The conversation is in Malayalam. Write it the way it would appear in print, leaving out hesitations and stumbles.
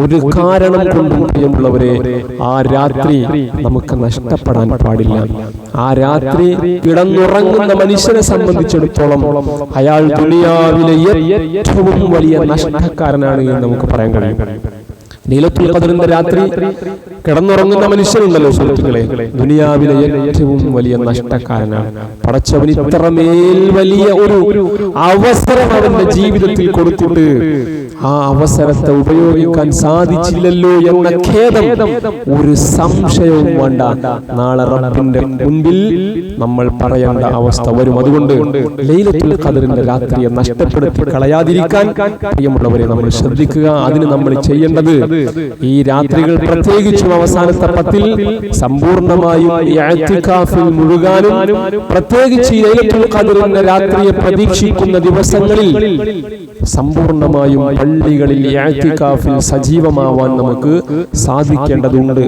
ഒരു കാരണം കൊണ്ടും പ്രിയമുള്ളവരെ ആ രാത്രി നമുക്ക് നഷ്ടപ്പെടാൻ പാടില്ല. ആ രാത്രി കിടന്നുറങ്ങുന്ന മനുഷ്യനെ സംബന്ധിച്ചിടത്തോളം അയാൾ ദുനിയാവിലെ ഏറ്റവും വലിയ നഷ്ടക്കാരനാണ് എന്ന് നമുക്ക് പറയാൻ കഴിയും. ലൈലത്തുൽ ഖദ്റിന്റെ രാത്രി കിടന്നുറങ്ങുന്ന മനുഷ്യനുണ്ടല്ലോ സുഹൃത്തുക്കളെ, ദുനിയാവിലെ ഏറ്റവും വലിയ നഷ്ടക്കാരനാണ്. പടച്ചവൻ ഇത്രമേൽ വലിയ ഒരു അവസരം അവന്റെ ജീവിതത്തിൽ കൊടുത്തിട്ട് ആ അവസരത്തെ ഉപയോഗിക്കാൻ സാധിച്ചില്ലല്ലോ എന്ന ഖേദം ഒരു സംശയവും വേണ്ട. നാളെ റബ്ബിന്റെ മുൻപിൽ നമ്മൾ പറയേണ്ട അവസ്ഥ വരും. അതുകൊണ്ട് ലൈലത്തുൽ ഖദ്റിന്റെ രാത്രിയെ നഷ്ടപ്പെടുത്തി കളയാതിരിക്കാൻ പ്രിയമുള്ളവരെ നമ്മൾ ശ്രദ്ധിക്കുക. അതിന് നമ്മൾ ചെയ്യേണ്ടത് ഈ രാത്രികൾ പ്രത്യേകിച്ചും അവസാനത്തെ 10 സമ്പൂർണമായും ഇഅ്തികാഫിൽ മുഴുകാനും, പ്രത്യേകിച്ച് ഈ ലൈലത്തുൽ ഖദ്റിന്റെ രാത്രിയെ പ്രതീക്ഷിക്കുന്ന ദിവസങ്ങളിൽ സമ്പൂർണമായും പള്ളികളിൽ ഇഅ്തികാഫിൽ സജീവമാവാൻ നമുക്ക് സാധിക്കേണ്ടതുണ്ട്.